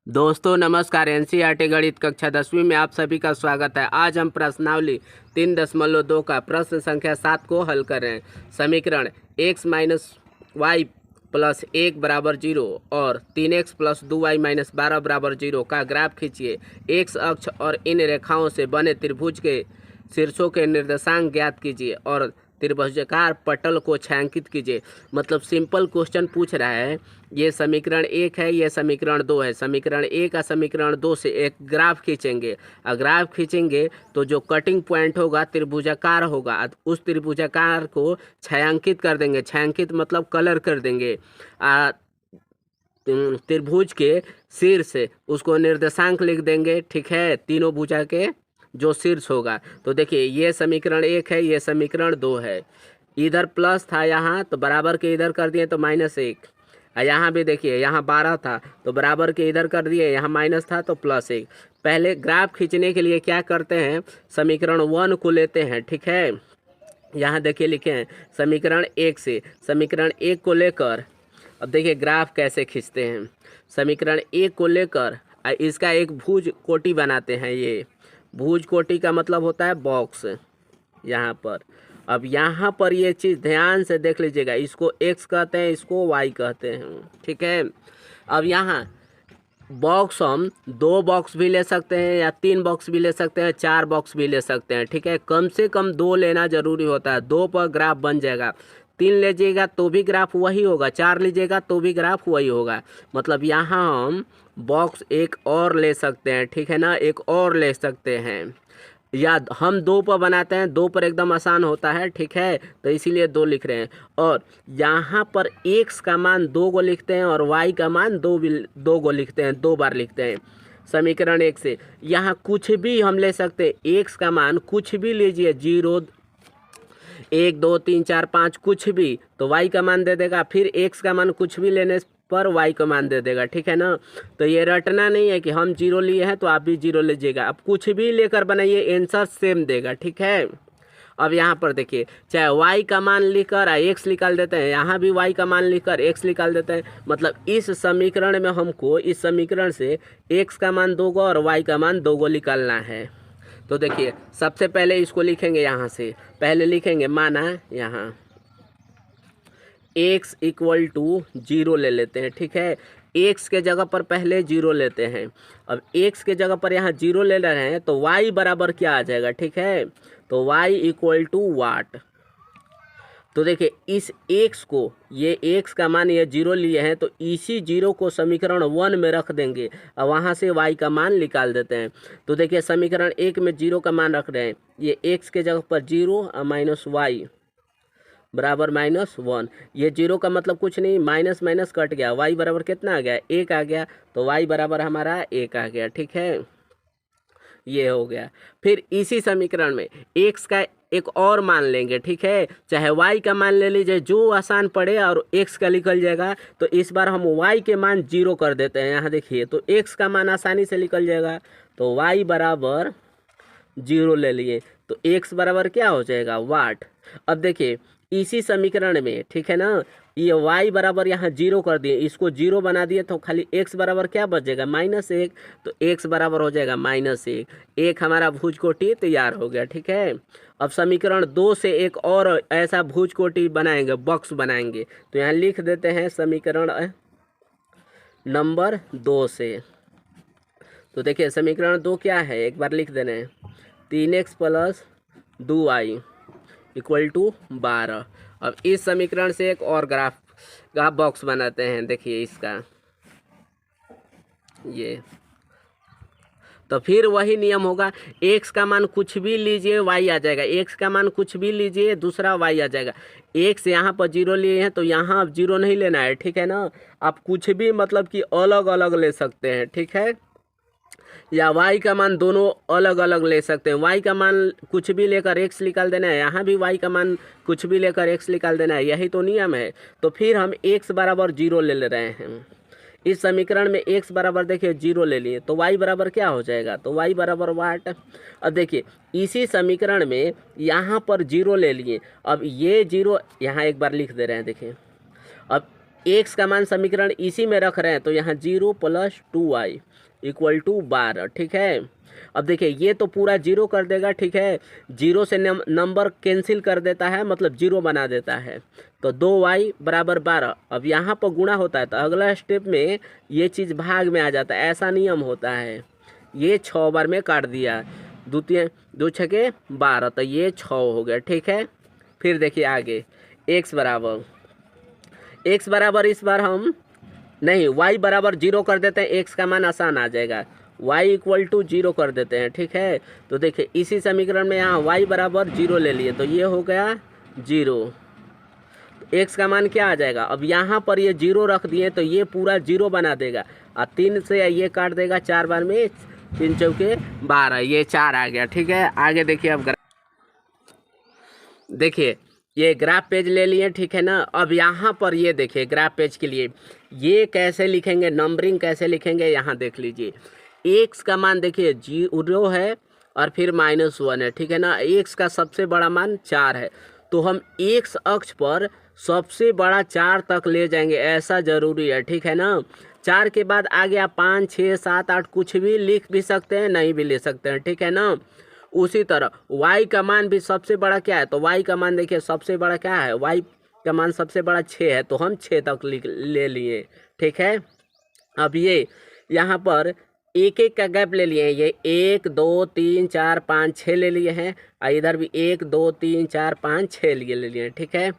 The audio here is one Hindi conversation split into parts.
दोस्तों नमस्कार। एनसीईआरटी गणित कक्षा 10वीं में आप सभी का स्वागत है। आज हम प्रश्नावली 3.2 का प्रश्न संख्या 7 को हल कर रहे हैं। समीकरण x माइनस वाई प्लस 1 बराबर 0 और 3x प्लस 2y माइनस 12 बराबर 0 का ग्राफ खींचिए। x अक्ष और इन रेखाओं से बने त्रिभुज के शीर्षों के निर्देशांक ज्ञात कीजिए और त्रिभुजाकार पटल को छायांकित कीजिए। मतलब सिंपल क्वेश्चन पूछ रहा है। ये समीकरण 1 है, ये समीकरण 2 है। समीकरण 1 और समीकरण 2 से एक ग्राफ खींचेंगे और ग्राफ खींचेंगे तो जो कटिंग पॉइंट होगा त्रिभुजाकार होगा, उस त्रिभुजाकार को छायांकित कर देंगे। छायांकित मतलब कलर कर देंगे। त्रिभुज के शीर्ष उसको निर्देशांक लिख देंगे। ठीक है, तीनों भुजा के जो शीर्ष होगा। तो देखिए ये समीकरण 1 है, ये समीकरण 2 है। इधर प्लस था यहाँ तो बराबर के इधर कर दिए तो -1। यहाँ भी देखिए यहाँ 12 था तो बराबर के इधर कर दिए, यहाँ माइनस था तो +1। पहले ग्राफ खींचने के लिए क्या करते हैं, समीकरण 1 को लेते हैं। ठीक है, यहाँ देखिए लिखे हैं समीकरण 1 से समीकरण 1 को लेकर अब देखिए ग्राफ कैसे खींचते हैं। समीकरण 1 को लेकर इसका एक भुज कोटि बनाते हैं। ये भुज कोटि का मतलब होता है बॉक्स यहाँ पर। अब यहाँ पर ये चीज़ ध्यान से देख लीजिएगा, इसको x कहते हैं, इसको y कहते हैं। ठीक है, अब यहाँ बॉक्स हम 2 बॉक्स भी ले सकते हैं या 3 बॉक्स भी ले सकते हैं, 4 बॉक्स भी ले सकते हैं। ठीक है, कम से कम 2 लेना जरूरी होता है, 2 पर ग्राफ बन जाएगा। 3 लीजिएगा तो भी ग्राफ वही होगा, 4 लीजिएगा तो भी ग्राफ वही होगा। मतलब यहाँ हम बॉक्स एक और ले सकते हैं। ठीक है ना, एक और ले सकते हैं, या हम 2 पर बनाते हैं, 2 पर एकदम आसान होता है। ठीक है, तो इसीलिए 2 लिख रहे हैं। और यहाँ पर x का मान 2 को लिखते हैं और y का मान 2 को लिखते हैं, 2 बार लिखते हैं समीकरण 1 से। यहाँ कुछ भी हम ले सकते हैं, x का मान कुछ भी लीजिए, 0 1 2 3 4 5 कुछ भी, तो y का मान दे देगा। फिर x का मान कुछ भी लेने पर y का मान दे देगा। ठीक है ना, तो ये रटना नहीं है कि हम 0 लिए हैं तो आप भी 0 लीजिएगा। अब कुछ भी लेकर बनाइए, आंसर सेम देगा। ठीक है, अब यहाँ पर देखिए चाहे y का मान लिखकर x निकाल देते हैं, यहाँ भी y का मान लिखकर x निकाल देते हैं। मतलब इस समीकरण में हमको इस समीकरण से x का मान 2 को और y का मान 2 को निकालना है। तो देखिए सबसे पहले इसको लिखेंगे, यहाँ से पहले लिखेंगे माना यहाँ x इक्वल टू 0 ले लेते हैं। ठीक है, x के जगह पर पहले 0 लेते हैं। अब x के जगह पर यहाँ 0 ले रहे हैं तो y बराबर क्या आ जाएगा। ठीक है, तो y इक्वल टू वाट। तो देखिए इस x को, ये x का मान ये 0 लिए हैं तो इसी 0 को समीकरण 1 में रख देंगे और वहाँ से y का मान निकाल देते हैं। तो देखिए समीकरण 1 में 0 का मान रख रहे हैं, ये x के जगह पर 0 और माइनस y बराबर -1। ये 0 का मतलब कुछ नहीं, माइनस माइनस कट गया, y बराबर कितना आ गया, 1 आ गया। तो y बराबर हमारा 1 आ गया। ठीक है, ये हो गया। फिर इसी समीकरण में x का एक और मान लेंगे। ठीक है, चाहे y का मान ले लीजिए, जो आसान पड़े, और x का निकल जाएगा। तो इस बार हम y के मान 0 कर देते हैं। यहाँ देखिए तो x का मान आसानी से निकल जाएगा, तो y बराबर 0 ले लिए तो x बराबर क्या हो जाएगा, वाट। अब देखिए इसी समीकरण में, ठीक है ना, ये y बराबर यहाँ 0 कर दिए, इसको 0 बना दिए तो खाली x बराबर क्या बचेगा, -1। तो x बराबर हो जाएगा -1। एक हमारा भुज कोटि तैयार हो गया। ठीक है, अब समीकरण 2 से एक और ऐसा भुज कोटि बनाएंगे, बॉक्स बनाएंगे। तो यहाँ लिख देते हैं समीकरण नंबर 2 से। तो देखिए समीकरण 2 क्या है, एक बार लिख देना है, 3x plus 2y equal to 12। अब इस समीकरण से एक और ग्राफ का बॉक्स बनाते हैं। देखिए इसका ये, तो फिर वही नियम होगा, x का मान कुछ भी लीजिए y आ जाएगा, x का मान कुछ भी लीजिए दूसरा y आ जाएगा। x यहाँ पर 0 लिए हैं तो यहाँ अब 0 नहीं लेना है। ठीक है ना, आप कुछ भी मतलब कि अलग अलग ले सकते हैं। ठीक है, या y का मान दोनों अलग अलग ले सकते हैं। y का मान कुछ भी लेकर x निकाल देना है, यहाँ भी y का मान कुछ भी लेकर x निकाल देना है, यही तो नियम है। तो फिर हम x बराबर 0 ले रहे हैं। इस समीकरण में x बराबर देखिए 0 ले लिए तो y बराबर क्या हो जाएगा, तो y बराबर वाट। अब देखिए इसी समीकरण में यहाँ पर 0 ले लिए, अब ये 0 यहाँ एक बार लिख दे रहे हैं। देखिए अब एक्स का मान समीकरण इसी में रख रहे हैं, तो यहाँ 0 + 2y = 12, ठीक है। अब देखिए ये तो पूरा 0 कर देगा, ठीक है, 0 से नंबर कैंसिल कर देता है, मतलब 0 बना देता है, तो 2y = 12। अब यहाँ पर गुणा होता है तो अगला स्टेप में ये चीज़ भाग में आ जाता है, ऐसा नियम होता है। ये 6 बार में काट दिया, 2 छके 12, तो ये 6 हो गया, ठीक है। फिर देखिए आगे x बराबर इस बार हम नहीं y बराबर 0 कर देते हैं, x का मान आसान आ जाएगा, y = 0 कर देते हैं, ठीक है। तो देखिए इसी समीकरण में यहाँ y बराबर 0 ले लिए, तो ये हो गया 0, x का मान क्या आ जाएगा। अब यहाँ पर ये 0 रख दिए तो ये पूरा 0 बना देगा, और 3 से ये काट देगा 4 बार में, 3 चौके 12, ये 4 आ गया, ठीक है। आगे देखिए अब देखिए ये ग्राफ पेज ले लिए, ठीक है ना। अब यहाँ पर ये देखिए ग्राफ पेज के लिए ये कैसे लिखेंगे, नंबरिंग कैसे लिखेंगे, यहाँ देख लीजिए। एक्स का मान देखिए 0 है और फिर -1 है, ठीक है ना। एक्स का सबसे बड़ा मान 4 है, तो हम एक्स अक्ष पर सबसे बड़ा 4 तक ले जाएंगे, ऐसा ज़रूरी है, ठीक है ना। 4 के बाद आ गया 5, 6, 7, 8, कुछ भी लिख भी सकते हैं, नहीं भी ले सकते हैं, ठीक है ना। उसी तरह y का मान भी सबसे बड़ा क्या है, तो y का मान देखिए सबसे बड़ा क्या है, y का मान सबसे बड़ा 6 है, तो हम 6 तक ले लिए, ठीक है। अब ये यहाँ पर एक एक का गैप ले लिए, ये 1 2 3 4 5 6 ले लिए हैं, और इधर भी 1 2 3 4 5 6 ले लिए, ठीक है।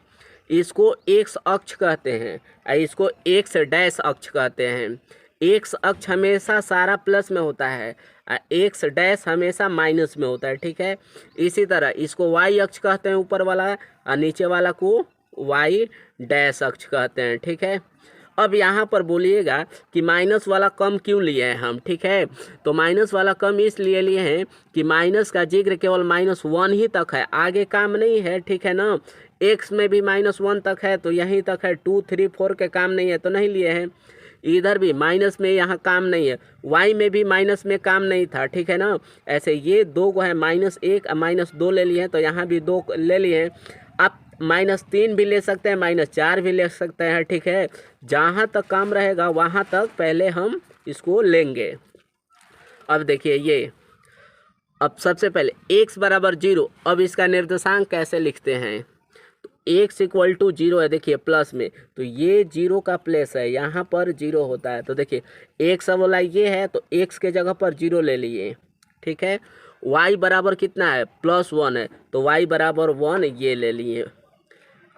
इसको एक्स अक्ष कहते हैं और इसको एक्स डैश अक्ष कहते हैं। एक्स अक्ष हमेशा सारा प्लस में होता है, एक्स डैश हमेशा माइनस में होता है, ठीक है। इसी तरह इसको वाई अक्ष कहते हैं ऊपर वाला, और नीचे वाला को वाई डैश अक्ष कहते हैं, ठीक है। अब यहाँ पर बोलिएगा कि माइनस वाला कम क्यों लिए हैं हम, ठीक है। तो माइनस वाला कम इसलिए लिए हैं कि माइनस का जिक्र केवल -1 ही तक है, आगे काम नहीं है, ठीक है ना। एक्स में भी -1 तक है तो यहीं तक है, 2 3 4 के काम नहीं है तो नहीं लिए हैं। इधर भी माइनस में यहाँ काम नहीं है, वाई में भी माइनस में काम नहीं था, ठीक है ना। ऐसे ये 2 को है, -1 और -2 ले लिए हैं, तो यहाँ भी 2 ले लिए हैं। आप -3 भी ले सकते हैं, -4 भी ले सकते हैं, ठीक है। जहाँ तक काम रहेगा वहाँ तक पहले हम इसको लेंगे। अब देखिए ये, अब सबसे पहले x = 0, अब इसका निर्देशांक कैसे लिखते हैं, तो x = 0 है, देखिए प्लस में, तो ये 0 का प्लेस है, यहाँ पर 0 होता है, तो देखिए x वाला ये है तो x के जगह पर 0 ले लिए, ठीक है। y बराबर कितना है, +1 है, तो y बराबर 1 ये ले लिए।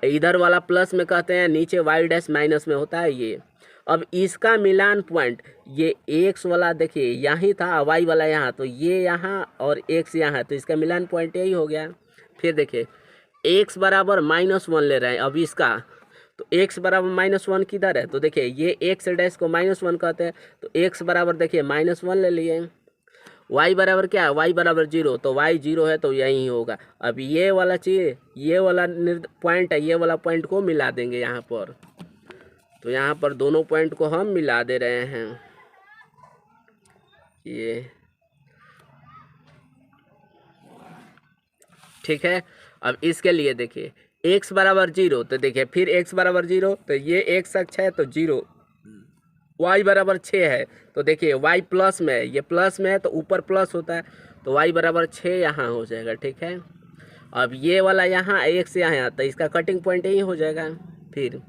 इधर वाला प्लस में कहते हैं, नीचे y डैश माइनस में होता है ये। अब इसका मिलान पॉइंट ये x वाला देखिए यहीं था, y वाला यहाँ, तो ये यहाँ और x यहाँ, तो इसका मिलान पॉइंट यही हो गया। फिर देखिए x बराबर -1 ले रहे हैं, अब इसका तो x बराबर -1 किधर है, तो देखिए ये x डैश को -1 कहते हैं, तो x बराबर देखिए -1 ले लिए। y बराबर क्या है, y बराबर 0, तो y 0 है तो यही होगा। अब ये वाला चीज़, ये वाला पॉइंट है, ये वाला पॉइंट को मिला देंगे यहाँ पर, तो यहाँ पर दोनों पॉइंट को हम मिला दे रहे हैं, ये ठीक है। अब इसके लिए देखिए x बराबर 0, तो देखिए फिर x बराबर 0, तो ये x अक्ष है तो 0, y बराबर 6 है, तो देखिए y प्लस में है, ये प्लस में है तो ऊपर प्लस होता है, तो y बराबर 6 यहाँ हो जाएगा, ठीक है। अब ये वाला यहाँ x यहाँ, तो इसका कटिंग पॉइंट यही हो जाएगा। फिर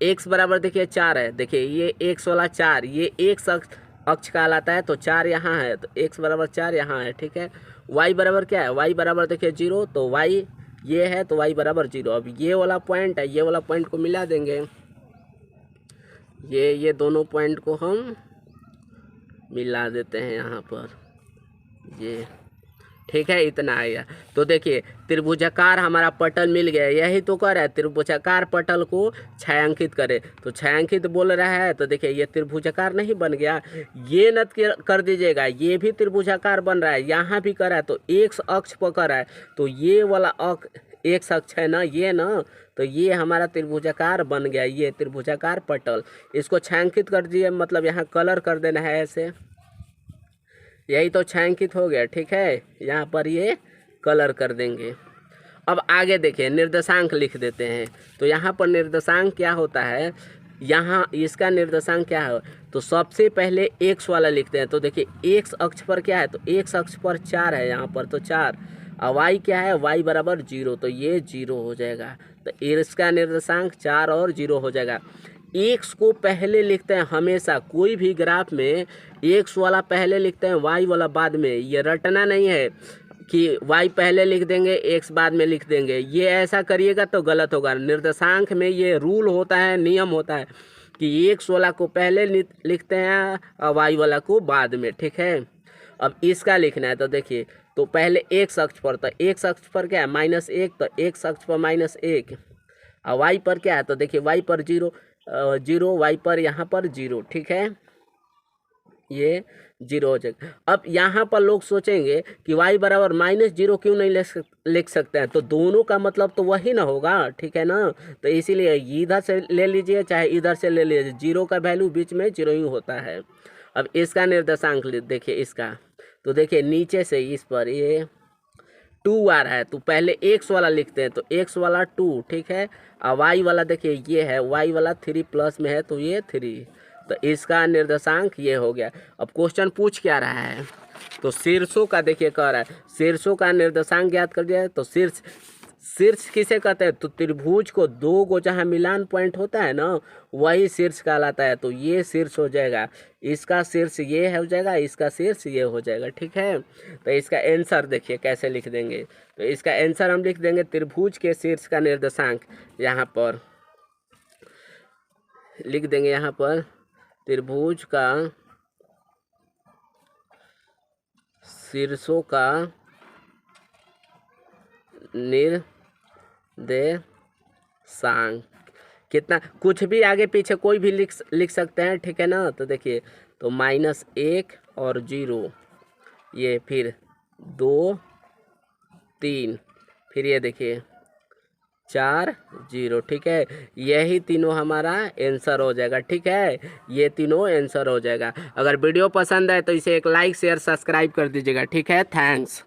x बराबर देखिए 4 है, देखिए ये x वाला 4, ये x अक्ष कहलाता है, तो 4 यहाँ है, तो x बराबर 4 यहाँ है, ठीक है। y बराबर क्या है, y बराबर देखिए 0, तो y ये है तो y बराबर 0। अब ये वाला पॉइंट है, ये वाला पॉइंट को मिला देंगे, ये दोनों पॉइंट को हम मिला देते हैं यहाँ पर, ये ठीक है, इतना आएगा। तो देखिए त्रिभुजाकार हमारा पटल मिल गया, यही तो कर रहा है, त्रिभुजाकार पटल को छायांकित करे, तो छायांकित बोल रहा है, तो देखिए ये त्रिभुजाकार नहीं बन गया, ये नत कर दीजिएगा, ये भी त्रिभुजाकार बन रहा है, यहाँ भी कर रहा है, तो x अक्ष पकड़ रहा है, तो ये वाला x अक्ष है ना, ये ना, तो ये हमारा त्रिभुजाकार बन गया, ये त्रिभुजाकार पटल। इसको छायांकित कर दिए, मतलब यहाँ कलर कर देना है ऐसे, यही तो छायांकित हो गया, ठीक है। यहाँ पर ये कलर कर देंगे। अब आगे देखिए निर्देशांक लिख देते हैं, तो यहाँ पर निर्देशांक क्या होता है, यहाँ इसका निर्देशांक क्या है, तो सबसे पहले एक्स वाला लिखते हैं। तो देखिए एक्स अक्ष पर क्या है, तो एक्स अक्ष पर 4 है, यहाँ पर तो 4। और वाई क्या है, वाई बराबर 0, तो ये 0 हो जाएगा। तो इसका निर्देशांक 4 और 0 हो जाएगा। एक्स को पहले लिखते हैं हमेशा, कोई भी ग्राफ में एक्स वाला पहले लिखते हैं, वाई वाला बाद में। ये रटना नहीं है कि y पहले लिख देंगे x बाद में लिख देंगे, ये ऐसा करिएगा तो गलत होगा। निर्देशांक में ये रूल होता है, नियम होता है कि x वाला को पहले लिखते हैं और y वाला को बाद में, ठीक है। अब इसका लिखना है, तो देखिए तो पहले x अक्ष पर, तो x अक्ष पर क्या है -1, तो x अक्ष पर -1 और y पर क्या है, तो देखिए y पर 0, 0 y पर यहाँ पर 0, ठीक है, ये 0 हो जाएगा। अब यहाँ पर लोग सोचेंगे कि y बराबर -0 क्यों नहीं लिख सकते हैं, तो दोनों का मतलब तो वही ना होगा, ठीक है ना। तो इसीलिए इधर से ले लीजिए चाहे इधर से ले लीजिए, 0 का वैल्यू बीच में 0 ही होता है। अब इसका निर्देशांक देखिए इसका, तो देखिए नीचे से इस पर ये 2 आ रहा है, तो पहले x वाला लिखते हैं, तो x वाला 2, ठीक है। और y वाला देखिए ये है, y वाला 3 प्लस में है, तो ये 3, तो इसका निर्देशांक ये हो गया। अब क्वेश्चन पूछ क्या रहा है, तो शीर्षों का देखिए कह रहा है, शीर्षों का निर्देशांक ज्ञात कर दिया है। तो शीर्ष, शीर्ष किसे कहते हैं, तो त्रिभुज को दो को जहाँ मिलान पॉइंट होता है ना, वही शीर्ष कहलाता है। तो ये शीर्ष हो जाएगा, इसका शीर्ष ये हो जाएगा, इसका शीर्ष ये हो जाएगा, ठीक है। तो इसका आंसर देखिए कैसे लिख देंगे, तो इसका आंसर हम लिख देंगे त्रिभुज के शीर्ष का निर्देशांक, यहाँ पर लिख देंगे, यहाँ पर त्रिभुज का शीर्षों का निर्देशांक कितना, कुछ भी आगे पीछे कोई भी लिख सकते हैं, ठीक है ना। तो देखिए तो -1 और 0, ये फिर 2 3, फिर ये देखिए 4 0, ठीक है। यही तीनों हमारा आंसर हो जाएगा, ठीक है, ये तीनों आंसर हो जाएगा। अगर वीडियो पसंद है तो इसे एक लाइक शेयर सब्सक्राइब कर दीजिएगा, ठीक है। थैंक्स।